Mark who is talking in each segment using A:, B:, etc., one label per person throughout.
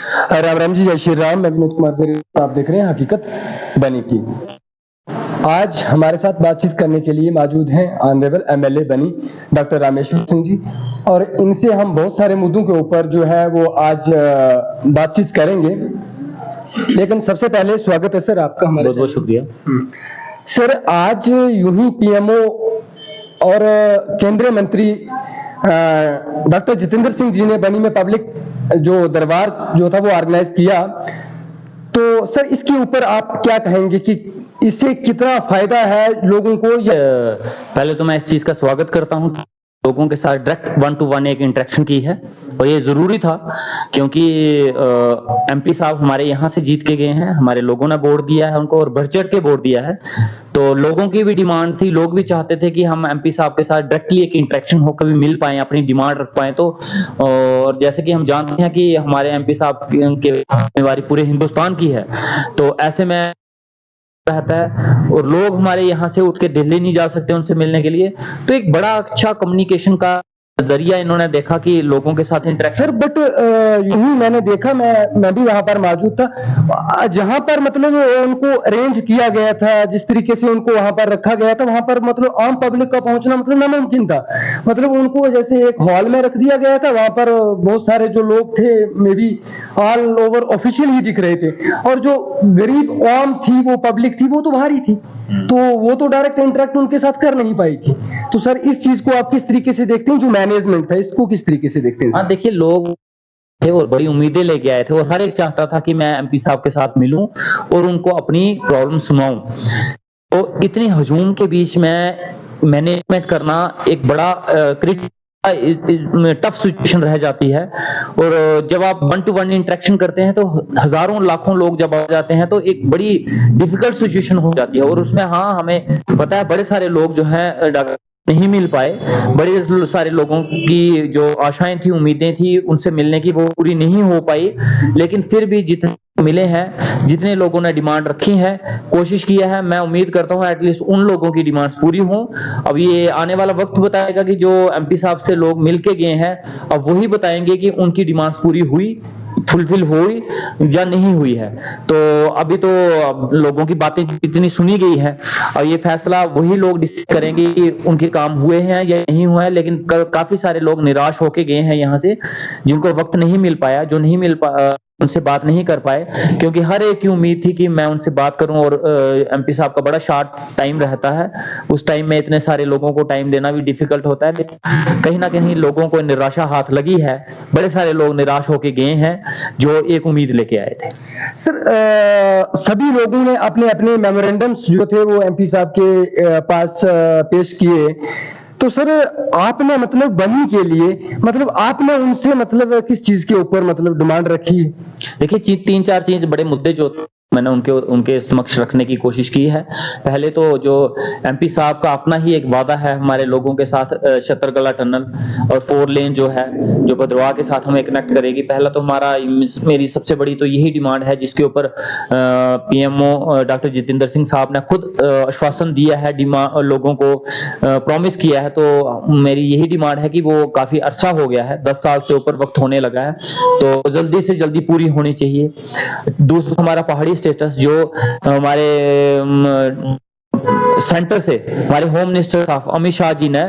A: राम राम जी, जय श्री राम। मैं विनोद कुमार जरी, आप देख रहे हैं हकीकत बनी की। आज हमारे साथ बातचीत करने के लिए मौजूद हैं ऑनरेबल एमएलए बनी डॉक्टर रामेश्वर सिंह जी, और इनसे हम बहुत सारे मुद्दों के ऊपर जो है वो आज बातचीत करेंगे। लेकिन सबसे पहले स्वागत है सर आपका हमारे।
B: बहुत बहुत शुक्रिया
A: सर। आज यूं ही पीएमओ और केंद्रीय मंत्री डॉक्टर जितेंद्र सिंह जी ने बनी में पब्लिक जो दरबार जो था वो ऑर्गेनाइज किया, तो सर इसके ऊपर आप क्या कहेंगे कि इससे कितना फायदा है लोगों को?
B: पहले तो मैं इस चीज का स्वागत करता हूं, लोगों के साथ डायरेक्ट 1-to-1 एक इंटरेक्शन की है, और ये जरूरी था क्योंकि एमपी साहब हमारे यहाँ से जीत के गए हैं, हमारे लोगों ने वोट दिया है उनको और बढ़ चढ़ के वोट दिया है। तो लोगों की भी डिमांड थी, लोग भी चाहते थे कि हम एमपी साहब के साथ डायरेक्टली एक इंटरेक्शन होकर भी मिल पाए, अपनी डिमांड रख पाए। तो और जैसे कि हम जानते हैं कि हमारे एमपी साहब की जिम्मेवारी पूरे हिंदुस्तान की है, तो ऐसे में रहता है और लोग हमारे यहाँ से उठ के दिल्ली नहीं जा सकते उनसे मिलने के लिए, तो एक बड़ा अच्छा कम्युनिकेशन का जरिया इन्होंने देखा कि लोगों के साथ इंटरेक्शन।
A: बट यूं ही मैंने देखा, मैं भी वहां पर मौजूद था, जहां पर मतलब उनको अरेंज किया गया था, जिस तरीके से उनको वहां पर रखा गया था, वहां पर मतलब आम पब्लिक का पहुंचना मतलब नामुमकिन था। मतलब उनको जैसे एक हॉल में रख दिया गया था, वहां पर बहुत सारे जो लोग थे maybe all over official ही दिख रहे थे, और जो गरीब आम थी वो पब्लिक थी वो तो बाहर ही थी, तो वो तो डायरेक्ट इंटरेक्ट उनके साथ कर नहीं पाई थी। तो सर इस चीज को आप किस तरीके से देखते हैं? जो मैनेजमेंट था इसको किस तरीके से देखते हैं?
B: हाँ देखिए, लोग थे और बड़ी उम्मीदें लेके आए थे और हर एक चाहता था कि मैं एमपी साहब के साथ मिलूं और उनको अपनी प्रॉब्लम सुनाऊं। तो इतनी हजूम के बीच में मैनेजमेंट करना एक बड़ा टफ सिचुएशन रह जाती है, और जब आप 1-to-1 इंटरेक्शन करते हैं तो हजारों लाखों लोग जब आ जाते हैं तो एक बड़ी डिफिकल्ट सिचुएशन हो जाती है। और उसमें हाँ, हमें पता है बड़े सारे लोग जो हैं नहीं मिल पाए, बड़े सारे लोगों की जो आशाएं थी, उम्मीदें थी उनसे मिलने की, वो पूरी नहीं हो पाई। लेकिन फिर भी जितने मिले हैं, जितने लोगों ने डिमांड रखी है, कोशिश किया है, मैं उम्मीद करता हूं एटलीस्ट उन लोगों की डिमांड्स पूरी हों। अब ये आने वाला वक्त बताएगा कि जो एमपी साहब से लोग मिल के गए हैं, अब वही बताएंगे कि उनकी डिमांड्स पूरी हुई, फुलफिल हुई या नहीं हुई है। तो अभी तो लोगों की बातें इतनी सुनी गई है, और ये फैसला वही लोग डिसाइड करेंगे कि उनके काम हुए हैं या नहीं हुए हैं। लेकिन काफी सारे लोग निराश होके गए हैं यहाँ से, जिनको वक्त नहीं मिल पाया, जो नहीं मिल पाया उनसे बात नहीं कर पाए, क्योंकि हर एक की उम्मीद थी कि मैं उनसे बात करूं, और एमपी साहब का बड़ा शॉर्ट टाइम रहता है, उस टाइम में इतने सारे लोगों को टाइम देना भी डिफिकल्ट होता है। लेकिन कहीं ना कहीं लोगों को निराशा हाथ लगी है, बड़े सारे लोग निराश होके गए हैं जो एक उम्मीद लेके आए थे।
A: सर सभी लोगों ने अपने अपने मेमोरेंडम्स जो थे वो एमपी साहब के पास पेश किए, तो सर आपने मतलब बनी के लिए मतलब आपने उनसे मतलब किस चीज के ऊपर मतलब डिमांड रखी?
B: देखिए, 3-4 चीज बड़े मुद्दे जो मैंने उनके समक्ष रखने की कोशिश की है। पहले तो जो एमपी साहब का अपना ही एक वादा है हमारे लोगों के साथ, शतरगला टनल और 4 लेन जो है, जो भद्रवाह के साथ हमें कनेक्ट करेगी। पहला तो मेरी सबसे बड़ी तो यही डिमांड है, जिसके ऊपर पीएमओ डॉक्टर जितेंद्र सिंह साहब ने खुद आश्वासन दिया है, लोगों को प्रॉमिस किया है। तो मेरी यही डिमांड है कि वो काफी अरसा हो गया है, 10 साल से ऊपर वक्त होने लगा है, तो जल्दी से जल्दी पूरी होनी चाहिए। दूसरा, हमारा पहाड़ी स्टेटस जो हमारे सेंटर से हमारे होम मिनिस्टर साहब अमित शाह जी ने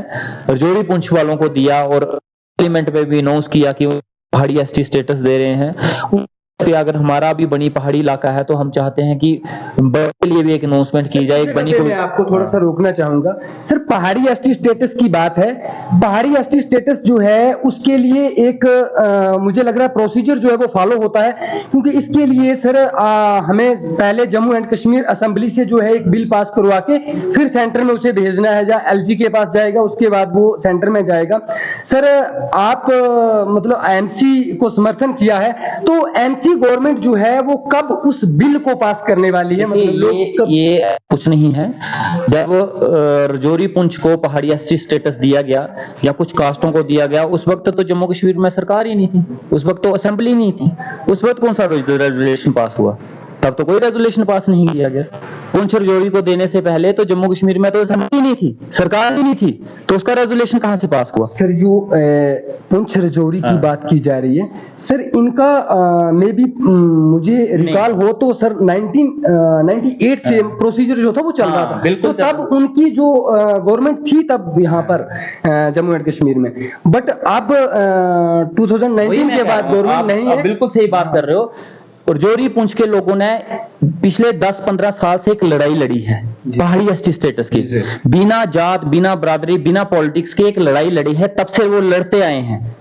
B: रजौरी पुंछ वालों को दिया, और पार्लियामेंट में भी अनाउंस किया कि पहाड़ी एसटी स्टेटस दे रहे हैं। अगर हमारा भी बनी पहाड़ी इलाका है तो हम चाहते हैं कि के लिए भी एक अनाउंसमेंट की जाए। बनी को
A: मैं आपको थोड़ा सा रोकना चाहूंगा सर। पहाड़ी एसटी स्टेटस की बात है, पहाड़ी एसटी स्टेटस जो है उसके लिए एक मुझे लग रहा है प्रोसीजर जो है वो फॉलो होता है, क्योंकि इसके लिए सर हमें पहले जम्मू एंड कश्मीर असेंबली से जो है एक बिल पास करवा के फिर सेंटर में उसे भेजना है, जहाँ एलजी के पास जाएगा, उसके बाद वो सेंटर में जाएगा। सर आप मतलब एनसी को समर्थन किया है, तो एनसी गवर्नमेंट जो है वो कब उस बिल को पास करने वाली है? मतलब
B: ये कुछ नहीं है। जब रजौरी पुंछ को पहाड़ी एसटी स्टेटस दिया गया या कुछ कास्टों को दिया गया, उस वक्त तो जम्मू कश्मीर में सरकार ही नहीं थी, उस वक्त तो असेंबली नहीं थी, उस वक्त कौन सा रेजुलेशन पास हुआ? तब तो कोई रेजुलेशन पास नहीं किया गया। पुंछ रजौरी को देने से पहले तो जम्मू कश्मीर में तो असेंबली नहीं थी, सरकार ही नहीं थी, तो उसका रेजोल्यूशन कहां से पास हुआ?
A: सर जो पुंछ रजौरी की बात की जा रही है सर, इनका मे बी मुझे रिकॉल हो तो सर 1998 से प्रोसीजर जो था वो चल रहा था,
B: बिल्कुल
A: तो तब उनकी जो गवर्नमेंट थी तब यहाँ पर जम्मू एंड कश्मीर में, बट अब 2019 के बाद गवर्नमेंट नहीं है।
B: बिल्कुल सही बात कर रहे हो। रजौरी पुंछ के लोगों ने पिछले 10-15 साल से एक लड़ाई लड़ी है पहाड़ी एसटी स्टेटस की, बिना जात, बिना बरादरी, बिना पॉलिटिक्स के एक लड़ाई लड़ी है, तब से वो लड़ते आए हैं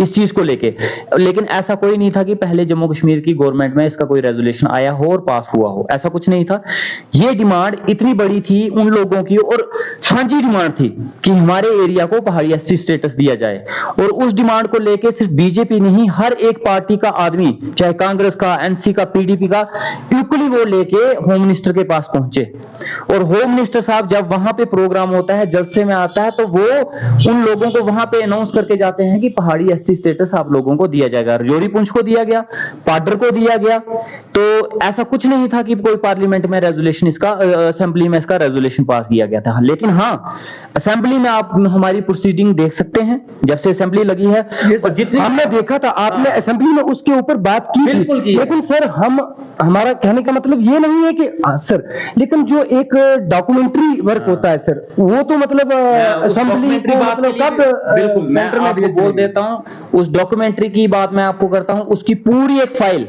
B: इस चीज को लेके। लेकिन ऐसा कोई नहीं था कि पहले जम्मू कश्मीर की गवर्नमेंट में इसका कोई रेजोल्यूशन आया हो और पास हुआ हो, ऐसा कुछ नहीं था। ये डिमांड इतनी बड़ी थी उन लोगों की और साझी डिमांड थी कि हमारे एरिया को पहाड़ी एसटी स्टेटस दिया जाए, और उस डिमांड को लेके सिर्फ बीजेपी नहीं, हर एक पार्टी का आदमी, चाहे कांग्रेस का, एनसी का, पीडीपी का, इक्वली वो लेके होम मिनिस्टर के पास पहुंचे। और होम मिनिस्टर साहब जब वहां पे प्रोग्राम होता है, जलसे में आता है, तो वो उन लोगों को वहां पे अनाउंस करके जाते हैं कि पहाड़ी एसटी स्टेटस आप लोगों को दिया जाएगा। रजौरी पुंछ को दिया गया, पाडर को दिया गया, तो ऐसा कुछ नहीं था कि कोई पार्लियामेंट में रेजोल्यूशन इसका, असेंबली में इसका रेजोल्यूशन पास किया गया था। लेकिन हाँ, असेंबली में आप हमारी प्रोसीडिंग देख सकते हैं, जब से असेंबली लगी है
A: और जितनी हमने देखा था, आपने असेंबली में उसके ऊपर बात की थी, लेकिन सर हमारा कहने का मतलब ये नहीं है कि सर, लेकिन जो एक डॉक्यूमेंट्री वर्क होता है सर, वो तो मतलब असेंबली को मतलब कब सेंटर में
B: बोल देता हूं, उस डॉक्यूमेंट्री की बात मैं आपको करता हूं, उसकी पूरी एक फाइल,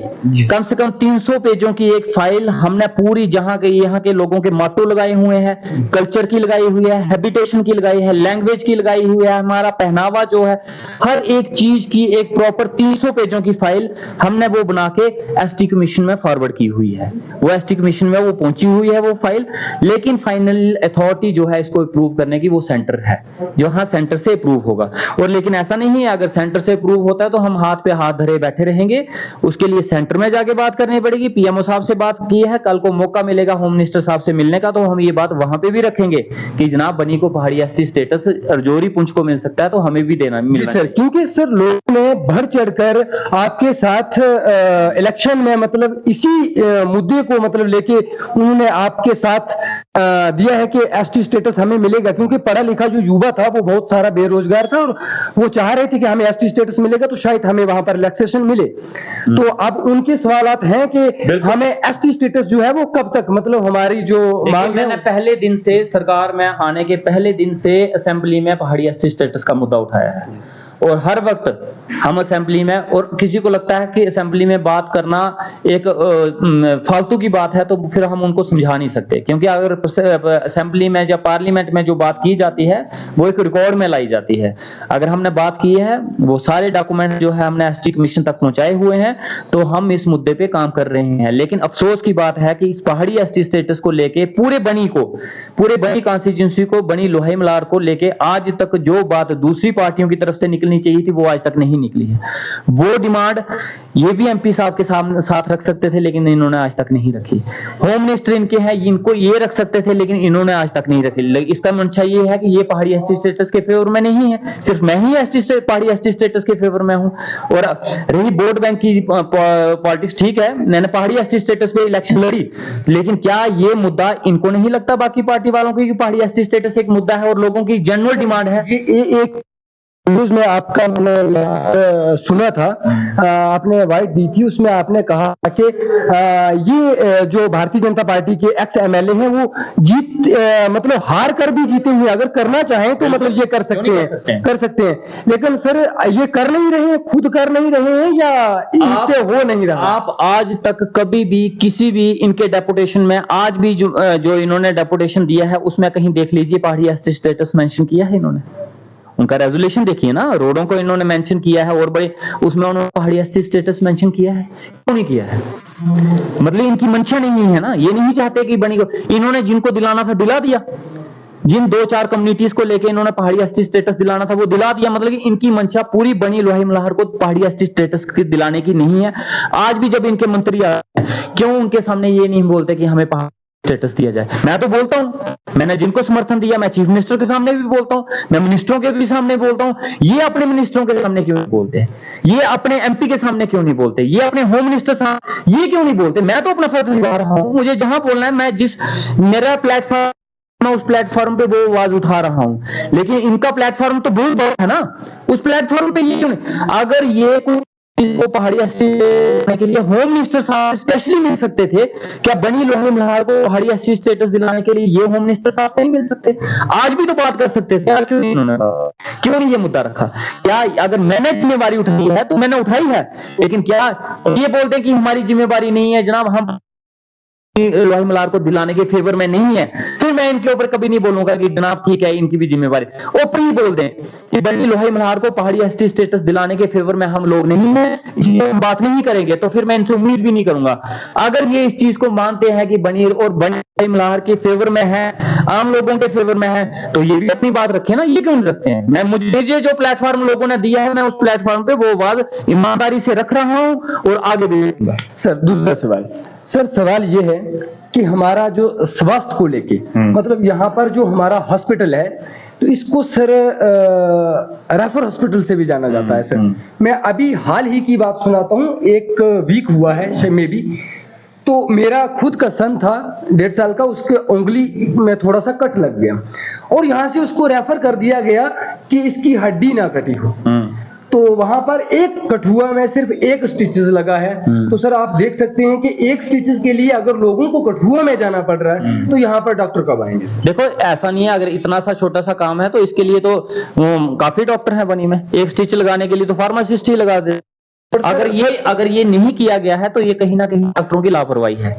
B: कम से कम 300 पेजों की एक फाइल हमने पूरी, जहां के यहाँ के लोगों के माटो लगाए हुए हैं, कल्चर की लगाई हुई है, हैबिटेशन की लगाई है, लैंग्वेज की लगाई हुई है, हमारा पहनावा जो है, हर एक चीज की एक प्रॉपर 300 पेजों की फाइल हमने वो बना के एसटी कमीशन में फॉरवर्ड की हुई है। वो एसटी कमीशन में वो पहुंची हुई है वो फाइल, लेकिन फाइनल अथॉरिटी जो है इसको अप्रूव करने की वो सेंटर है, जो हाँ सेंटर से अप्रूव होगा। और लेकिन ऐसा नहीं है अगर सेंटर से अप्रूव होता है तो हम हाथ पे हाथ धरे बैठे रहेंगे, उसके लिए सेंटर में जाके बात करनी पड़ेगी। पीएमओ साहब से बात की है, कल को मौका मिलेगा होम मिनिस्टर साहब से मिलने का, तो हम ये बात वहां पे भी रखेंगे कि जनाब बनी को पहाड़ी एसटी स्टेटस रजौरी पुंछ को मिल सकता है, तो हमें भी देना मिलना
A: सर, क्योंकि सर लोगों ने बढ़ चढ़कर आपके साथ इलेक्शन में मतलब इसी मुद्दे को मतलब लेके उन्होंने आपके साथ दिया है कि एसटी स्टेटस हमें मिलेगा, क्योंकि पढ़ा लिखा जो युवा था वो बहुत सारा बेरोजगार था और वो चाह रहे थे कि हमें एसटी स्टेटस मिलेगा तो शायद हमें वहां पर रिलैक्सेशन मिले। तो अब उनके सवालात हैं कि हमें एसटी स्टेटस जो है वो कब तक, मतलब हमारी जो मांग है।
B: मैंने पहले दिन से, सरकार में आने के पहले दिन से असेंबली में पहाड़ी एसटी स्टेटस का मुद्दा उठाया है, और हर वक्त हम असेंबली में, और किसी को लगता है कि असेंबली में बात करना एक फालतू की बात है, तो फिर हम उनको समझा नहीं सकते, क्योंकि अगर असेंबली में या पार्लियामेंट में जो बात की जाती है वो एक रिकॉर्ड में लाई जाती है। अगर हमने बात की है, वो सारे डॉक्यूमेंट जो है हमने एसटी कमीशन तक पहुंचाए हुए हैं, तो हम इस मुद्दे पे काम कर रहे हैं। लेकिन अफसोस की बात है कि इस पहाड़ी एसटी स्टेटस को लेके पूरे बनी कॉन्स्टिट्यूंसी को, बनी लोहे मलार को लेके आज तक जो बात दूसरी पार्टियों की तरफ से निकलनी चाहिए थी वो आज तक नहीं निकली है। वो डिमांड ये भी एमपी साहब के साथ रख सकते थे, लेकिन इन्होंने आज तक नहीं रखी। होम मिनिस्टर इनके हैं, इनको ये रख सकते थे, लेकिन इन्होंने आज तक नहीं रखी। इसका मंशा ये है कि ये पहाड़ी एसटी स्टेटस के फेवर में नहीं है, सिर्फ मैं ही पहाड़ी एसटी स्टेटस के फेवर में हूं। और रही वोट बैंक की पॉलिटिक्स, ठीक है, मैंने पहाड़ी एसटी स्टेटस पे इलेक्शन लड़ी, लेकिन क्या ये मुद्दा इनको नहीं लगता बाकी पार्टी वालों की कि पहाड़ी एसटी स्टेटस एक मुद्दा है और लोगों की जनरल डिमांड है?
A: एक न्यूज में आपका मैंने सुना था, आपने वाइट दी थी, उसमें आपने कहा कि ये जो भारतीय जनता पार्टी के एक्स एमएलए हैं वो मतलब हार कर भी जीते हुए अगर करना चाहें तो मतलब ये कर सकते हैं, लेकिन सर ये कर नहीं रहे हैं, खुद कर नहीं रहे हैं या इनसे हो नहीं रहा?
B: आप आज तक कभी भी किसी भी इनके डेपुटेशन में, आज भी जो इन्होंने डेपुटेशन दिया है उसमें कहीं देख लीजिए पहाड़ी एसटी स्टेटस मेंशन किया है इन्होंने? उनका रेजोल्यूशन देखिए ना, रोडों को इन्होंने मेंशन किया है और बड़े उसमें उन्होंने पहाड़ी एसटी स्टेटस मेंशन किया है, क्यों नहीं किया है? मतलब इनकी मंशा नहीं है ना, ये नहीं चाहते कि बनी को, इन्होंने जिनको दिलाना था दिला दिया, जिन 2-4 कम्युनिटीज को लेके इन्होंने पहाड़ी एसटी स्टेटस दिलाना था वो दिला दिया। मतलब कि इनकी मंशा पूरी बनी लोहे मल्हार को पहाड़ी एसटी स्टेटस दिलाने की नहीं है। आज भी जब इनके मंत्री आते हैं, क्यों उनके सामने ये नहीं बोलते कि हमें स्टेटस दिया जाए। मैं तो बोलता हूं, मैंने जिनको समर्थन दिया, मैं चीफ मिनिस्टर के सामने भी बोलता हूं, मैं मिनिस्टरों के भी सामने बोलता हूं। ये अपने मिनिस्टरों के सामने क्यों नहीं बोलते, ये अपने एमपी के सामने क्यों नहीं बोलते, ये अपने होम मिनिस्टर सामने ये क्यों नहीं बोलते? मैं तो अपना फर्ज निभा रहा हूं, मुझे जहां बोलना है, मैं जिस मेरा प्लेटफॉर्म, मैं उस प्लेटफॉर्म पे वो आवाज उठा रहा हूं। लेकिन इनका प्लेटफॉर्म तो बहुत बड़ा है ना, उस प्लेटफॉर्म पे ये क्यों नहीं? अगर ये कोई को पहाड़ी एससी के लिए होम मिनिस्टर साहब स्पेशली मिल सकते थे, क्या बनी लोही मल्हार को पहाड़ी एससी स्टेटस दिलाने के लिए ये होम मिनिस्टर साहब से नहीं मिल सकते? आज भी तो बात कर सकते थे, आज क्यों नहीं उन्होंने, क्यों नहीं ये मुद्दा रखा? क्या अगर मैंने जिम्मेवारी उठाई है तो मैंने उठाई है, लेकिन क्या ये बोलते हैं कि हमारी जिम्मेवारी नहीं है जनाब, हम लोही मल्हार को दिलाने के फेवर में नहीं है, फिर मैं इनके ऊपर कभी नहीं बोलूंगा कि जनाब ठीक है इनकी भी जिम्मेवारी। ओपनली बोल दें कि बनी लोही मल्हार को पहाड़ी एसटी स्टेटस दिलाने के फेवर में हम लोग नहीं है, इसलिए हम बात नहीं करेंगे, तो फिर मैं इनसे उम्मीद भी नहीं करूंगा। अगर ये इस चीज को मानते हैं कि बनी और बनी लोही मल्हार के फेवर में है, आम लोगों के फेवर में है, तो ये भी अपनी बात रखे ना, ये क्यों नहीं रखते हैं? मैं मुझे जो प्लेटफॉर्म लोगों ने दिया है, मैं उस प्लेटफॉर्म पे वो आवाज ईमानदारी से रख रहा हूं और आगे भी रखूंगा।
A: सर दूसरा सवाल, सर सवाल ये है कि हमारा जो स्वास्थ्य को लेके, मतलब यहाँ पर जो हमारा हॉस्पिटल है, तो इसको सर रेफर हॉस्पिटल से भी जाना जाता है। सर मैं अभी हाल ही की बात सुनाता हूँ, एक वीक हुआ है मे बी, तो मेरा खुद का सन था 1.5 साल का, उसके उंगली में थोड़ा सा कट लग गया और यहाँ से उसको रेफर कर दिया गया कि इसकी हड्डी ना कटी हो। तो वहां पर एक कठुआ में सिर्फ एक स्टिचेस लगा है। तो सर आप देख सकते हैं कि एक स्टिचेस के लिए अगर लोगों को कठुआ में जाना पड़ रहा है, तो यहाँ पर डॉक्टर कब आएंगे सर?
B: देखो ऐसा नहीं है, अगर इतना सा छोटा सा काम है तो इसके लिए तो काफी डॉक्टर हैं बनी में, एक स्टिच लगाने के लिए तो फार्मासिस्ट ही लगा दे। अगर ये नहीं किया गया है तो ये कहीं ना कहीं डॉक्टरों की लापरवाही है।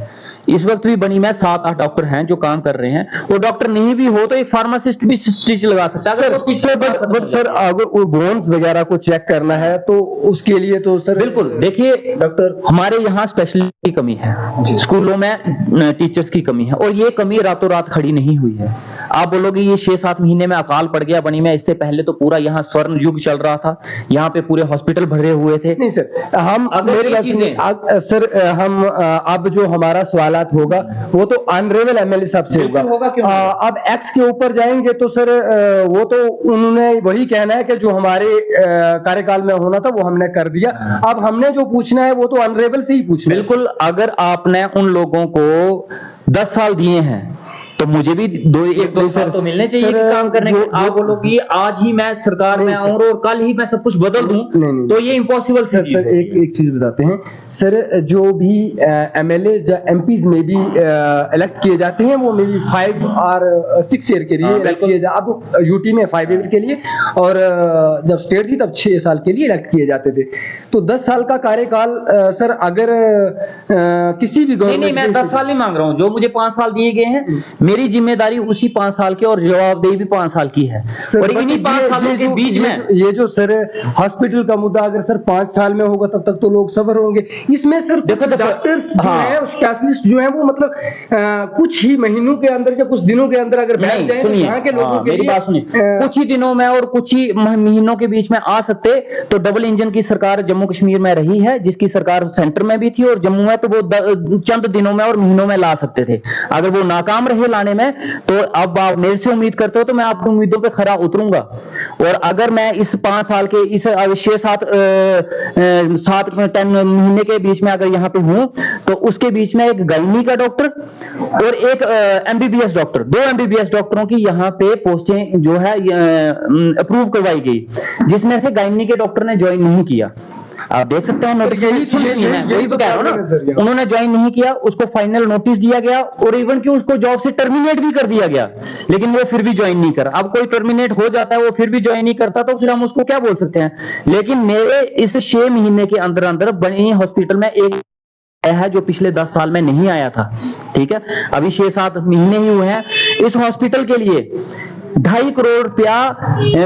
B: इस वक्त भी बनी में 7-8 डॉक्टर हैं जो काम कर रहे हैं, वो डॉक्टर नहीं भी हो तो एक फार्मासिस्ट भी स्टिच लगा सकता है।
A: बट सर अगर वो बोन्स वगैरह को चेक करना है तो उसके लिए तो सर
B: बिल्कुल, देखिए डॉक्टर हमारे यहाँ स्पेशलिस्ट की कमी है, स्कूलों में टीचर्स की कमी है, और ये कमी रातों रात खड़ी नहीं हुई है। आप बोलोगे ये 6-7 महीने में अकाल पड़ गया बनी में, इससे पहले तो पूरा यहाँ स्वर्ण युग चल रहा था, यहाँ पे पूरे हॉस्पिटल भरे हुए थे।
A: नहीं सर, हम सर हम अब जो हमारा सवालात होगा वो तो ऑनरेबल एमएलए साहब से होगा। अब एक्स के ऊपर जाएंगे तो सर वो तो उन्होंने वही कहना है कि जो हमारे कार्यकाल में होना था वो हमने कर दिया, अब हमने जो पूछना है वो तो ऑनरेबल से ही पूछना है।
B: बिल्कुल, अगर आपने उन लोगों को 10 साल दिए हैं तो मुझे भी 1-2 साल तो मिलने चाहिए कि काम करने के। आप बोलोगे आज ही मैं सरकार में आऊं और कल ही मैं सब कुछ बदल दूं, तो ये इम्पॉसिबल
A: सर। सर एक चीज बताते हैं सर, जो भी एमएलए या एमपीज में भी इलेक्ट किए जाते हैं वो मे बी 5 और 6 ईयर के लिए इलेक्ट किए जाते। अब यूटी में 5 ईयर के लिए, और जब स्टेट थी तब 6 साल के लिए इलेक्ट किए जाते थे। तो 10 साल का कार्यकाल सर अगर किसी भी
B: नहीं, मैं 10 साल नहीं मांग रहा हूँ, जो मुझे 5 साल दिए गए हैं मेरी जिम्मेदारी उसी 5 साल की और जवाबदेही भी 5 साल की है। और इन्हीं 5 सालों के बीच में
A: ये जो सर हॉस्पिटल का मुद्दा अगर सर 5 साल में होगा तब तक तो लोग सबर होंगे। इसमें सर देखो डॉक्टर्स जो है, स्पेशलिस्ट जो है वो मतलब कुछ ही महीनों के अंदर या कुछ दिनों के अंदर अगर बैठ जाए तो यहाँ के लोगों के लिए,
B: बात सुनिए, कुछ ही दिनों में और कुछ ही महीनों के बीच में आ सकते, तो डबल इंजन की सरकार जम्मू कश्मीर में रही है, जिसकी सरकार सेंटर में भी थी और जम्मू में, तो वो चंद दिनों में और महीनों में ला सकते थे। अगर वो नाकाम रहे लाने में, तो अब आप मेरे से उम्मीद करते हो तो मैं आपकी उम्मीदों पे खरा उतरूंगा। और अगर मैं इस 5 साल के इस 7-10 महीने के बीच में अगर यहाँ पे हूं, तो उसके बीच में एक गायनी का डॉक्टर और एक एमबीबीएस डॉक्टर, 2 एमबीबीएस डॉक्टरों की यहाँ पे पोस्टें जो है अप्रूव करवाई गई, जिसमें से गायनी के डॉक्टर ने ज्वाइन नहीं किया। आप देख सकते हैं यही तो कह रहा हूं ना, उन्होंने ज्वाइन नहीं किया, उसको फाइनल नोटिस दिया गया और इवन कि उसको जॉब से टर्मिनेट भी कर दिया गया, लेकिन वो फिर भी ज्वाइन नहीं करा। अब कोई टर्मिनेट हो जाता है वो फिर भी ज्वाइन नहीं करता, तो फिर हम उसको क्या बोल सकते हैं। लेकिन मेरे इस 6 महीने के अंदर अंदर बनी हॉस्पिटल में एक है जो पिछले 10 साल में नहीं आया था, ठीक है, अभी 6-7 महीने ही हुए हैं। इस हॉस्पिटल के लिए 2.5 करोड़ रुपया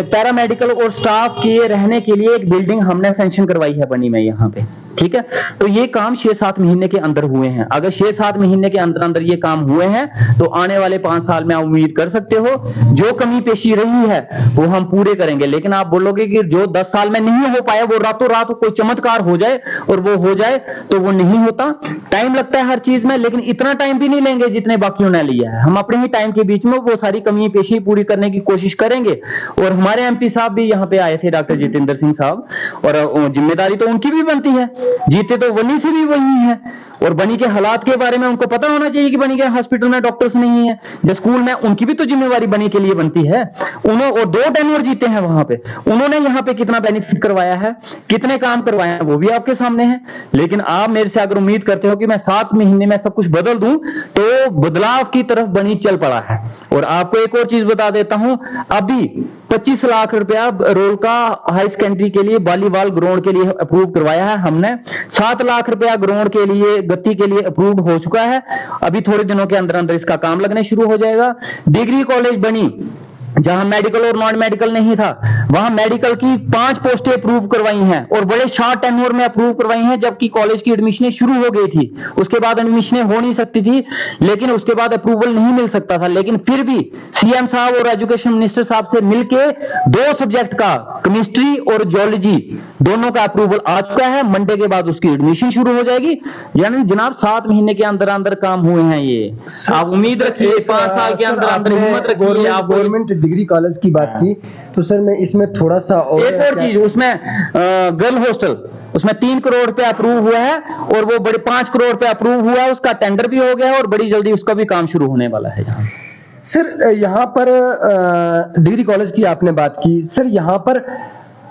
B: पैरामेडिकल और स्टाफ के रहने के लिए एक बिल्डिंग हमने सैंक्शन करवाई है बनी में यहाँ पे, ठीक है। तो ये काम 6-7 महीने के अंदर हुए हैं। अगर 6-7 महीने के अंदर अंदर ये काम हुए हैं तो आने वाले 5 साल में आप उम्मीद कर सकते हो जो कमी पेशी रही है वो हम पूरे करेंगे। लेकिन आप बोलोगे कि जो 10 साल में नहीं हो पाया वो रातों रात कोई चमत्कार हो जाए और वो हो जाए, तो वो नहीं होता। टाइम लगता है हर चीज में, लेकिन इतना टाइम भी नहीं लेंगे जितने बाकियों ने लिया है। हम अपने ही टाइम के बीच में वो सारी कमी पेशी पूरी करने की कोशिश करेंगे। और हमारे एमपी साहब भी यहाँ पे आए थे, डॉक्टर जितेंद्र सिंह साहब, और जिम्मेदारी तो उनकी भी बनती है, जीते तो बनी से भी वही है। और बनी के हालात के बारे में उनको पता होना चाहिए कि बनी के हॉस्पिटल में डॉक्टर्स नहीं है, जो स्कूल में, उनकी भी तो जिम्मेवारी बनी के लिए बनती है। उन्होंने और 2 टेन्योर जीते हैं वहां पे, उन्होंने यहाँ पे कितना बेनिफिट करवाया है, कितने काम करवाए हैं, वो भी आपके सामने है। लेकिन आप मेरे से अगर उम्मीद करते हो कि मैं 7 महीने में सब कुछ बदल दूं, तो बदलाव की तरफ बनी चल पड़ा है। और आपको एक और चीज बता देता हूं, अभी 25 लाख रुपया रोल का हाई सेकेंडरी के लिए वॉलीबॉल ग्राउंड के लिए अप्रूव करवाया है हमने। 7 लाख रुपया ग्राउंड के लिए, गति के लिए अप्रूव हो चुका है। अभी थोड़े दिनों के अंदर अंदर इसका काम लगने शुरू हो जाएगा। डिग्री कॉलेज बनी, जहां मेडिकल और नॉन मेडिकल नहीं था, वहां मेडिकल की 5 पोस्टें अप्रूव करवाई हैं और बड़े शॉर्ट टेन्योर में अप्रूव करवाई हैं, जबकि कॉलेज की एडमिशनें शुरू हो गई थी। उसके बाद एडमिशनें हो नहीं सकती थी, लेकिन उसके बाद अप्रूवल नहीं मिल सकता था। लेकिन फिर भी सीएम साहब और एजुकेशन मिनिस्टर साहब से मिलके 2 सब्जेक्ट का, केमिस्ट्री और जियोलॉजी, दोनों का अप्रूवल आ चुका है। मंडे के बाद उसकी एडमिशन शुरू हो जाएगी। यानी जनाब 7 महीने के अंदर अंदर काम हुए हैं ये। आप उम्मीद रखिए 5 साल के अंदर अंदर हिम्मत रखिए। आप
A: गवर्नमेंट डिग्री कॉलेज की बात की, तो सर मैं इसमें थोड़ा सा
B: एक और चीज, उसमें गर्ल हॉस्टल, उसमें 3 करोड़ रुपए अप्रूव हुआ है और वो बड़े 5 करोड़ रुपए अप्रूव हुआ है, उसका टेंडर भी हो गया है और बड़ी जल्दी उसका भी काम शुरू होने वाला है। यहाँ
A: सर, यहाँ पर डिग्री कॉलेज की आपने बात की, सर यहाँ पर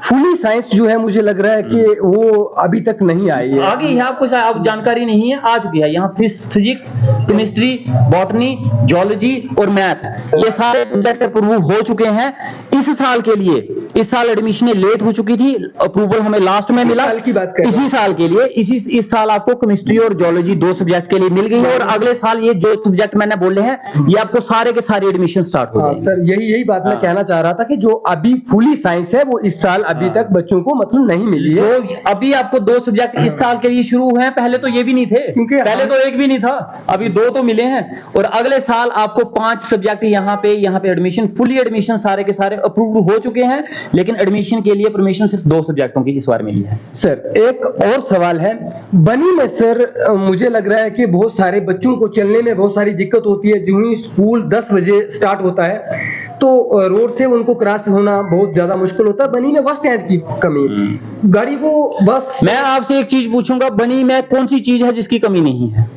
A: फुली साइंस जो है, मुझे लग रहा है कि वो अभी तक नहीं आई है।
B: आ गई है, आपको शायद जानकारी नहीं है, आ चुकी है। यहाँ फिजिक्स, केमिस्ट्री, बॉटनी, जियोलॉजी और मैथ, ये सारे सब्जेक्ट अप्रूव हो चुके हैं इस साल के लिए। इस साल एडमिशन लेट हो चुकी थी, अप्रूवल हमें लास्ट में मिला।
A: साल की बात करें,
B: इसी साल के लिए, इस साल आपको केमिस्ट्री और जियोलॉजी 2 सब्जेक्ट के लिए मिल गई है। और अगले साल ये जो सब्जेक्ट मैंने बोले हैं, ये आपको सारे के सारे एडमिशन स्टार्ट हो जाएंगे।
A: सर यही बात मैं कहना चाह रहा था कि जो अभी फुली साइंस है वो इस साल अभी तक बच्चों को मतलब नहीं मिली है।
B: तो अभी आपको 2 सब्जेक्ट इस साल के लिए शुरू हुए हैं, पहले तो ये भी नहीं थे,
A: क्योंकि
B: पहले तो एक भी नहीं था, अभी 2 तो मिले हैं। और अगले साल आपको 5 सब्जेक्ट यहाँ पे एडमिशन, फुली एडमिशन सारे के सारे अप्रूव हो चुके हैं। लेकिन एडमिशन के लिए परमिशन सिर्फ 2 सब्जेक्टों की इस बार मिली है।
A: सर एक और सवाल है, बनी में सर मुझे लग रहा है कि बहुत सारे बच्चों को चलने में बहुत सारी दिक्कत होती है। जो ही स्कूल 10 बजे स्टार्ट होता है तो रोड से उनको क्रॉस होना बहुत ज्यादा मुश्किल होता है। बनी में बस स्टैंड की कमी, गाड़ी को बस।
B: मैं आपसे एक चीज पूछूंगा, बनी में कौन सी चीज है जिसकी कमी नहीं है?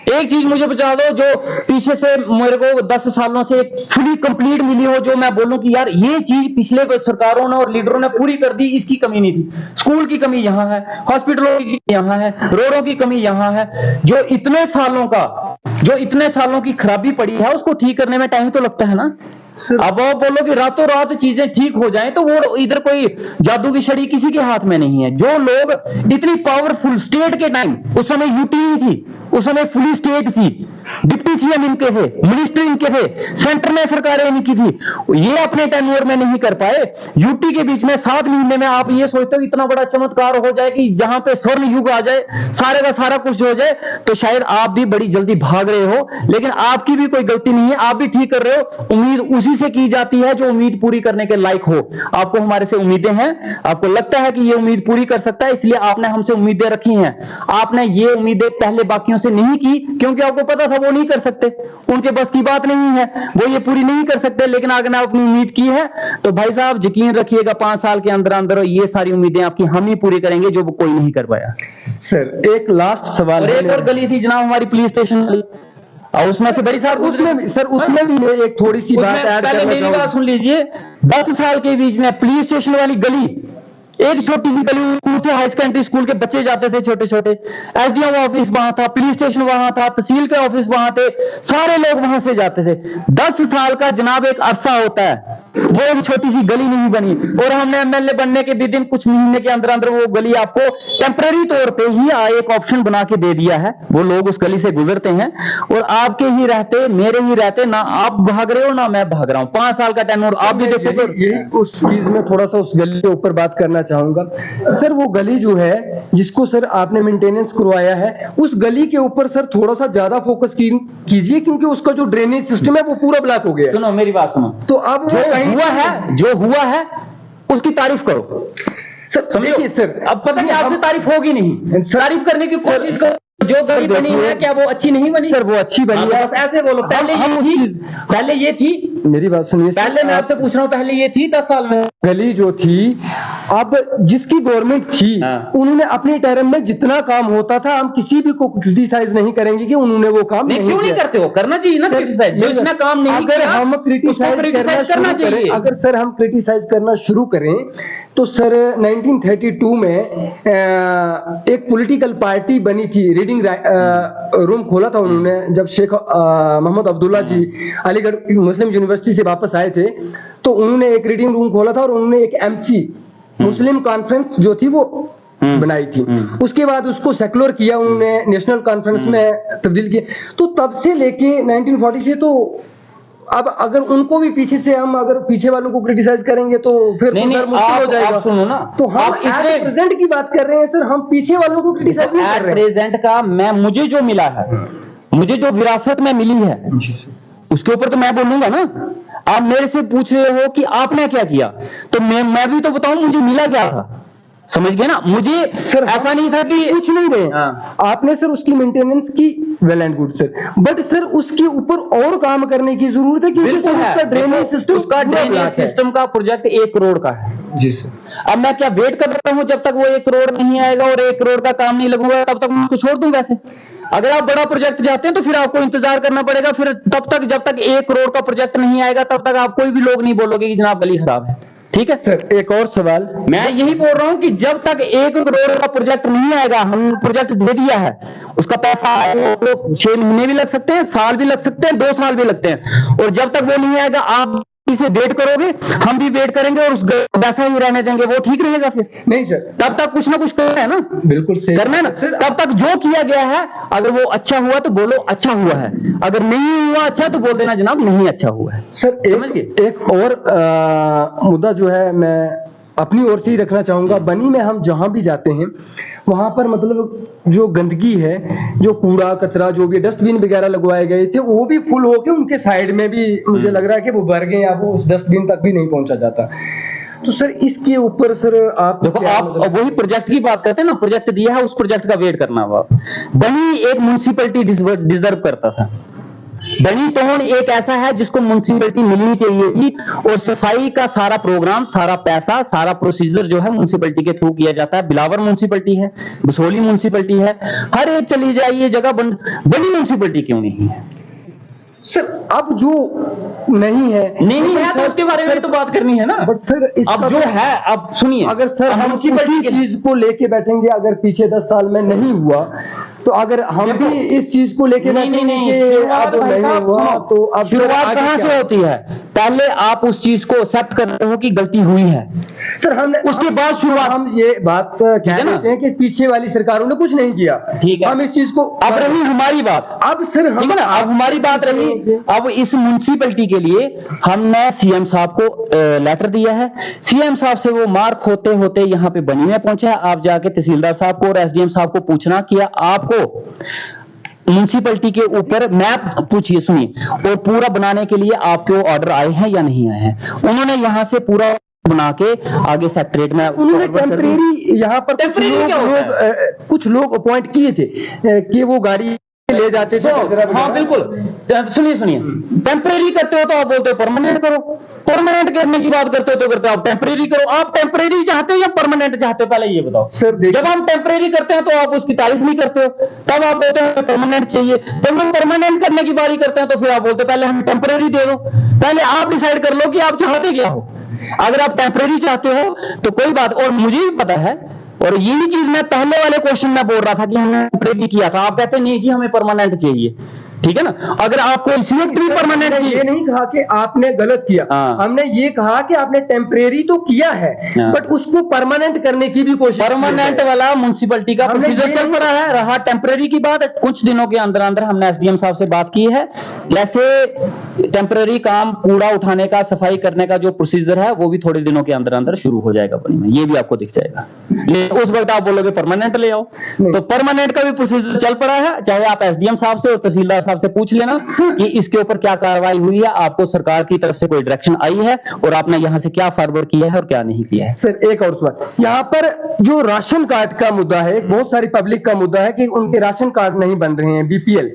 B: एक चीज मुझे बता दो जो पीछे से मेरे को 10 सालों से फुली कंप्लीट मिली हो, जो मैं बोलूं कि यार ये चीज पिछले सरकारों ने और लीडरों ने पूरी कर दी, इसकी कमी नहीं थी। स्कूल की कमी यहाँ है, हॉस्पिटलों की यहाँ है, रोडों की कमी यहाँ है। जो इतने सालों की खराबी पड़ी है, उसको ठीक करने में टाइम तो लगता है ना। अब आप बोलो कि रातों रात चीजें ठीक हो जाएं, तो वो इधर कोई जादू की छड़ी किसी के हाथ में नहीं है। जो लोग इतनी पावरफुल, स्टेट के टाइम, उस समय यूटी नहीं थी, उस समय फुली स्टेट थी, डिप्टी सीएम इनके थे, मिनिस्टर इनके थे, सेंटर में सरकारें इनकी थी, ये अपने टेन्योर में नहीं कर पाए। यूटी के बीच में 7 महीने में आप ये सोचते हो इतना बड़ा चमत्कार हो जाए कि जहां पे स्वर्ण युग आ जाए, सारे का सारा कुछ हो जाए, तो शायद आप भी बड़ी जल्दी भाग रहे हो। लेकिन आपकी भी कोई गलती नहीं है, आप भी ठीक कर रहे हो। उम्मीद उसी से की जाती है जो उम्मीद पूरी करने के लायक हो। आपको हमारे से उम्मीदें हैं, आपको लगता है कि ये उम्मीद पूरी कर सकता है, इसलिए आपने हमसे उम्मीदें रखी हैं। आपने ये उम्मीदें पहले बाकियों से नहीं की, क्योंकि आपको पता था वो नहीं कर सकते, उनके बस की बात नहीं है, वो ये पूरी नहीं कर सकते। लेकिन अगर आपने अपनी उम्मीद की है तो भाई साहब यकीन रखिएगा 5 साल के अंदर अंदर ये सारी उम्मीदें आपकी हम ही पूरी करेंगे, जो कोई नहीं कर पाया।
A: सर एक लास्ट सवाल
B: और एक और गली थी जनाब हमारी पुलिस स्टेशन वाली, और उसमें से बड़ी साहब
A: उसमें भी एक थोड़ी सी बात ऐड
B: पहले मेरी बात सुन लीजिए। 10 साल के बीच में पुलिस स्टेशन वाली गली एक छोटी सी गली स्कूल से हाई सेकेंडरी स्कूल के बच्चे जाते थे छोटे छोटे, एसडीएम ऑफिस वहां था, पुलिस स्टेशन वहां था, तहसील के ऑफिस वहां थे, सारे लोग वहां से जाते थे। 10 साल का जनाब एक अरसा होता है, वो एक छोटी सी गली नहीं बनी, और हमने एमएलए बनने के विदिन कुछ महीने के अंदर अंदर वो गली आपको टेम्पररी तौर पे ही एक ऑप्शन बना के दे दिया है। वो लोग उस गली से गुजरते हैं और आपके ही रहते, मेरे ही रहते, ना आप भाग रहे हो ना मैं भाग रहा हूं। 5 साल का टेन्योर आप भी देखो तो
A: यही उस चीज में थोड़ा सा उस गली के ऊपर बात करना चाहूंगा सर। वो गली जो है जिसको सर आपने मेंटेनेंस करवाया है, उस गली के ऊपर सर थोड़ा सा ज्यादा फोकस कीजिए, क्योंकि उसका जो ड्रेनेज सिस्टम है वो पूरा ब्लॉक हो गया है।
B: सुनो मेरी बात सुनो,
A: तो अब
B: जो हुआ है उसकी तारीफ करो
A: सर। समझिए सर,
B: अब पता नहीं आपसे तारीफ होगी नहीं, तारीफ करने की कोशिश करो। जो गली बनी है क्या वो अच्छी नहीं बनी?
A: सर वो अच्छी बनी है,
B: बस ऐसे बोलो। पहले ये थी,
A: मेरी बात सुनिए।
B: पहले मैं आपसे पूछ रहा हूँ, पहले ये थी 10 साल में
A: गली जो थी, अब जिसकी गवर्नमेंट थी उन्होंने अपने टर्म में जितना काम होता था, हम किसी भी को क्रिटिसाइज नहीं करेंगे कि उन्होंने वो काम नहीं
B: क्यों नहीं करते हो? करना चाहिए ना क्रिटिसाइज, जो इसमें काम नहीं
A: अगर हम क्रिटिसाइज करना चाहिए, अगर सर हम क्रिटिसाइज करना शुरू करें तो सर 1932 में एक पॉलिटिकल पार्टी बनी थी, रीडिंग रूम खोला था उन्होंने जब शेख मोहम्मद अब्दुल्ला जी अलीगढ़ मुस्लिम यूनिवर्सिटी से वापस आए थे, तो उन्होंने एक रीडिंग रूम खोला था और उन्होंने एक एमसी मुस्लिम कॉन्फ्रेंस जो थी वो बनाई थी। उसके बाद उसको सेकुलर किया उन्होंने, नेशनल कॉन्फ्रेंस में तब्दील किया। तो तब से लेके 1940 से, तो अब अगर उनको भी पीछे से हम अगर पीछे वालों को क्रिटिसाइज करेंगे तो फिर
B: नहीं,
A: तो मुश्किल हो जाएगा।
B: सुनो ना,
A: तो हम एट प्रेजेंट की बात कर रहे हैं सर, हम पीछे वालों को क्रिटिसाइज नहीं कर रहे हैं।
B: प्रेजेंट का मुझे जो मिला है, मुझे जो विरासत में मिली है उसके ऊपर तो मैं बोलूंगा ना। आप मेरे से पूछ रहे हो कि आपने क्या किया, तो मैं भी तो बताऊं मुझे मिला क्या था। समझ गए ना? मुझे सर ऐसा नहीं था कि
A: कुछ नहीं रहे। आपने सर उसकी मेंटेनेंस की, well and good sir, but sir उसके ऊपर और काम करने की जरूरत है, क्योंकि उसका ड्रेनेज
B: सिस्टम का प्रोजेक्ट 1 करोड़ का है।
A: जी सर।
B: अब मैं क्या वेट कर रहा हूं जब तक वो 1 करोड़ नहीं आएगा और 1 करोड़ का काम नहीं लगूंगा, तब तक मैं उसको छोड़ दूं? वैसे अगर आप बड़ा प्रोजेक्ट चाहते हैं तो फिर आपको इंतजार करना पड़ेगा, फिर तब तक जब तक 1 करोड़ का प्रोजेक्ट नहीं आएगा तब तक आप कोई भी लोग नहीं बोलोगे कि जनाब गली खराब है। ठीक है
A: सर, एक और सवाल
B: मैं यही बोल रहा हूं कि जब तक 1 करोड़ का प्रोजेक्ट नहीं आएगा, हम प्रोजेक्ट दे दिया है, उसका पैसा तो 6 महीने भी लग सकते हैं, साल भी लग सकते हैं, 2 साल भी लगते हैं, और जब तक वो नहीं आएगा आप इसे वेट करोगे, हम भी वेट करेंगे और उस वैसा ही रहने देंगे, वो ठीक रहेगा? फिर
A: नहीं सर,
B: तब तक कुछ ना कुछ करना है ना।
A: बिल्कुल सही
B: करना है ना सर। तब तक जो किया गया है, अगर वो अच्छा हुआ तो बोलो अच्छा हुआ है, अगर नहीं हुआ अच्छा तो बोल देना जनाब नहीं अच्छा हुआ है।
A: सर एक और मुद्दा जो है मैं अपनी ओर से ही रखना चाहूंगा। बनी में हम जहां भी जाते हैं वहां पर मतलब जो गंदगी है, जो कूड़ा कचरा, जो भी डस्टबिन वगैरह लगवाए गए थे, वो भी फुल होके उनके साइड में भी मुझे लग रहा है कि वो भर गए, या वो उस डस्टबिन तक भी नहीं पहुंचा जाता। तो सर इसके ऊपर सर आप
B: देखो, आप वही प्रोजेक्ट की बात करते हैं ना, प्रोजेक्ट दिया है, उस प्रोजेक्ट का वेट करना हुआ। बनी एक म्युनिसिपैलिटी डिजर्व करता था। बनी टाउन एक ऐसा है जिसको म्युनिसिपैलिटी मिलनी चाहिए थी, और सफाई का सारा प्रोग्राम, सारा पैसा, सारा प्रोसीजर जो है म्युनिसिपैलिटी के थ्रू किया जाता है। बिलावर म्युनिसिपैलिटी है, बसोली म्युनिसिपैलिटी है, हर एक चली जाइए जगह बड़ी म्युनिसिपैलिटी क्यों नहीं है?
A: सर अब जो नहीं है
B: तो उसके बारे में तो बात करनी है ना।
A: बट सर
B: अब जो है, अब सुनिए,
A: अगर सर हम इसी चीज को लेके बैठेंगे, अगर पीछे 10 साल में नहीं हुआ तो अगर हम भी इस चीज को लेके बैठेंगे कि अब नहीं हुआ, तो अब
B: शुरुआत कहां से होती है? पहले आप उस चीज को एक्सेप्ट करते हो कि गलती हुई है
A: सर, हमने
B: उसके बाद शुरुआत।
A: हम ये बात कह देते हैं कि पीछे वाली सरकारों ने कुछ नहीं किया,
B: ठीक है,
A: हम इस चीज को, अब
B: रही हमारी बात,
A: अब सर
B: ठीक है ना, अब हमारी बात रही। अब इस म्युनिसिपैलिटी के लिए हमने सीएम साहब को लेटर दिया है, सीएम साहब से वो मार्क होते होते यहाँ पे बनी में पहुंचा है। आप जाके तहसीलदार साहब को और एसडीएम साहब को पूछना कि आपको म्युनिसिपैलिटी के ऊपर मैप पूछिए, सुनिए, और पूरा बनाने के लिए आपके ऑर्डर आए हैं या नहीं आए हैं। उन्होंने यहाँ से पूरा बना के आगे सेक्रेटरेट में उन्होंने
A: टेम्परेरी यहाँ पर कुछ लोग अपॉइंट किए थे कि वो गाड़ी ले जाते थे।
B: हाँ बिल्कुल, सुनिए टेम्परेरी करते हो तो आप बोलते हो परमानेंट करो, परमानेंट करने की बात करते हो तो करते हो आप टेम्परेरी करो। आप टेम्परेरी चाहते हो या परमानेंट चाहते हो, पहले ये बताओ सर। जब हम टेम्परेरी करते हैं तो आप उसकी तारीफ नहीं करते हो, तब आप बोलते हैं परमानेंट चाहिए। जब हम परमानेंट करने की बारी करते हैं तो फिर आप बोलते हो पहले हम टेम्परेरी दे दो। पहले आप डिसाइड कर लो कि आप चाहते क्या हो।
C: अगर आप टेम्परेरी चाहते हो तो कोई बात, और मुझे भी पता है, और यही चीज मैं पहले वाले क्वेश्चन में बोल रहा था कि हमने टेम्परेरी किया था, आप कहते नहीं जी हमें परमानेंट चाहिए, ठीक है ना। अगर आपको इस वक्त भी परमानेंट
A: हमने ये नहीं कहा कि आपने गलत किया,
C: हाँ।
A: हमने ये कहा कि आपने टेम्परेरी तो किया है,
C: हाँ।
A: बट उसको परमानेंट करने की भी कोशिश की
C: परमानेंट
A: है।
C: वाला म्युनिसिपैलिटी का
A: हमने
C: प्रोसीजर
A: ये
C: चल पड़ा है। रहा टेम्परेरी की बात, कुछ दिनों के अंदर अंदर हमने एसडीएम साहब से बात की है, जैसे टेम्परेरी काम कूड़ा उठाने का, सफाई करने का जो प्रोसीजर है वो भी थोड़े दिनों के अंदर अंदर शुरू हो जाएगा बनी में, ये भी आपको दिख जाएगा। लेकिन उस वक्त आप बोलोगे परमानेंट ले आओ, तो परमानेंट का भी प्रोसीजर चल पड़ा है। चाहे आप एसडीएम साहब से और तहसीलदार साहब से पूछ लेना कि इसके ऊपर क्या कार्रवाई हुई है, आपको सरकार की तरफ से कोई डायरेक्शन आई है और आपने यहां से क्या फॉरवर्ड किया है और क्या नहीं किया है।
A: सर एक और सवाल, यहाँ पर जो राशन कार्ड का मुद्दा है, बहुत सारी पब्लिक का मुद्दा है कि उनके राशन कार्ड नहीं बन रहे हैं, बीपीएल।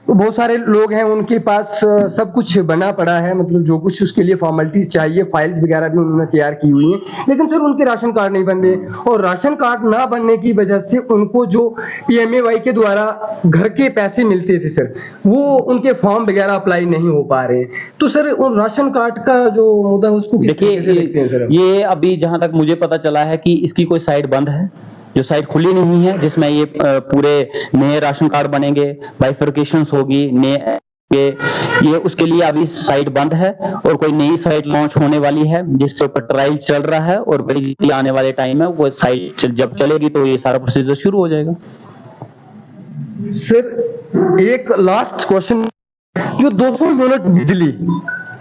A: बहुत सारे लोग हैं उनके पास सब कुछ बना पड़ा है, मतलब जो कुछ उसके लिए फॉर्मेलिटीज चाहिए, फाइल्स वगैरह भी उन्होंने तैयार की हुई हैं, लेकिन सर उनके राशन कार्ड नहीं बन रहे, और राशन कार्ड ना बनने की वजह से उनको जो पीएमएवाई के द्वारा घर के पैसे मिलते थे सर, वो उनके फॉर्म वगैरह अप्लाई नहीं हो पा रहे। तो सर उन राशन कार्ड का जो मुद्दा है उसको किस तरीके से देखते हैं सर?
C: ये अभी जहां तक मुझे पता चला है कि इसकी कोई साइट बंद है, जो साइट खुली नहीं है, जिसमें ये पूरे नए राशन कार्ड बनेंगे, बाइफर्केशंस होगी, नए ये उसके लिए अभी साइट बंद है और कोई नई साइट लॉन्च होने वाली है जिसके ऊपर ट्रायल चल रहा है, और बड़ी आने वाले टाइम में वो साइट जब चलेगी तो ये सारा प्रोसीजर शुरू हो जाएगा।
A: सर एक लास्ट क्वेश्चन, जो 200 यूनिट बिजली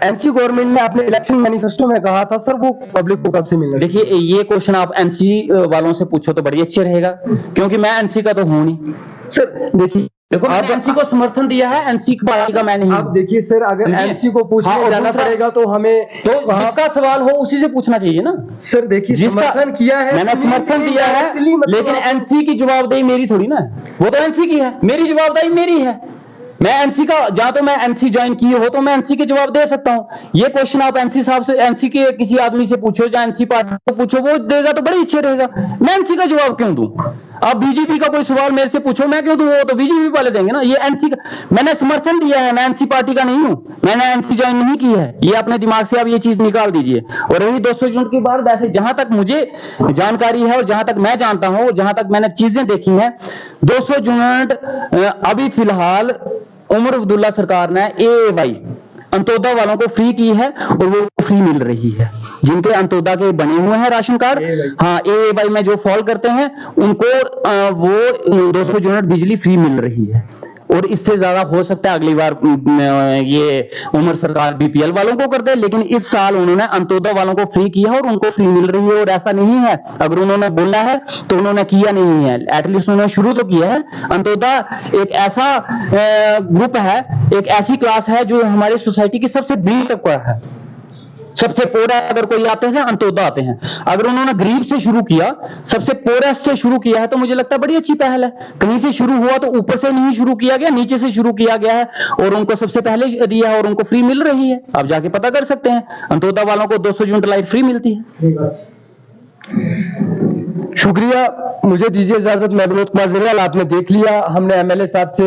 A: एमसी गवर्नमेंट ने अपने इलेक्शन मैनिफेस्टो में कहा था सर, वो पब्लिक को कब से मिलना?
C: देखिए ये क्वेश्चन आप एमसी वालों से पूछो तो बड़ी अच्छी रहेगा, क्योंकि मैं एमसी का तो हूं नहीं।
A: सर देखिए,
C: देखो आप एमसी को समर्थन दिया है, एमसी पार्टी का मैं नहीं।
A: आप देखिए सर, अगर एमसी को पूछने जाना पड़ेगा तो हमें,
C: तो जिसका सवाल हो उसी से पूछना चाहिए ना।
A: सर देखिए, समर्थन किया है,
C: मैंने समर्थन दिया है, लेकिन एमसी की जवाबदेही मेरी थोड़ी ना है, वो तो एमसी की है, मेरी जवाबदेही मेरी है। मैं एमसी का, जहां तो मैं एमसी ज्वाइन किए हो तो मैं एमसी के जवाब दे सकता हूं। ये क्वेश्चन आप एमसी साहब से, एमसी के किसी आदमी से पूछो, या एमसी पार्टी को पूछो, वो देगा तो बड़ी अच्छे रहेगा। मैं एमसी का जवाब क्यों दूं? आप बीजेपी का कोई सवाल मेरे से पूछो, मैं क्यों दूं? वो तो बीजेपी वाले देंगे ना। ये एमसी का मैंने समर्थन दिया है, मैं एमसी पार्टी का नहीं हूं, मैंने एमसी ज्वाइन नहीं की है। ये अपने दिमाग से आप ये चीज निकाल दीजिए। और रही 200 यूनिट की बात, वैसे जहां तक मुझे जानकारी है और जहां तक मैं जानता हूं, जहां तक मैंने चीजें देखी हैं, 200 यूनिट अभी फिलहाल उमर अब्दुल्ला सरकार ने एएवाई अंत्योदय वालों को फ्री की है, और वो फ्री मिल रही है जिनके अंत्योदय के बने हुए हैं राशन कार्ड। हाँ, एएवाई में जो फॉल करते हैं उनको वो 200 यूनिट बिजली फ्री मिल रही है, और इससे ज्यादा हो सकता है अगली बार ये उमर सरकार बीपीएल वालों को कर दे, लेकिन इस साल उन्होंने अंत्योदय वालों को फ्री किया और उनको फ्री मिल रही है। और ऐसा नहीं है, अगर उन्होंने बोला है तो उन्होंने किया नहीं है, एटलीस्ट उन्होंने शुरू तो किया है। अंत्योदय एक ऐसा ग्रुप है, एक ऐसी क्लास है जो हमारी सोसाइटी की सबसे बीट है, सबसे पोरा अगर कोई आते हैं अंत्योदय आते हैं। अगर उन्होंने गरीब से शुरू किया, सबसे पोरेस्ट से शुरू किया है, तो मुझे लगता है बड़ी अच्छी पहल है। कहीं से शुरू हुआ तो ऊपर से नहीं शुरू किया गया, नीचे से शुरू किया गया है, और उनको सबसे पहले दिया है और उनको फ्री मिल रही है। आप जाके पता कर सकते हैं, अंत्योदय वालों को 200 यूनिट लाइट फ्री मिलती है।
A: शुक्रिया, मुझे दीजिए इजाजत। मैं विनोद कुमार जरियाल, आपने देख लिया, हमने एमएलए साहब से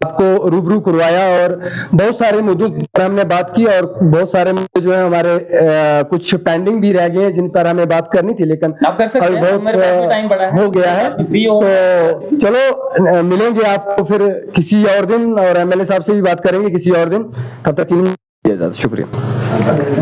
A: आपको रूबरू करवाया और बहुत सारे मुद्दों पर हमने बात की, और बहुत सारे मुद्दे जो है हमारे कुछ पेंडिंग भी रह गए जिन पर हमें बात करनी थी, लेकिन
C: अभी
A: बहुत हो गया है। तो चलो मिलेंगे आपको फिर किसी और दिन, और एमएलए साहब से भी बात करेंगे किसी और दिन। तब तक के लिए इजाजत, शुक्रिया।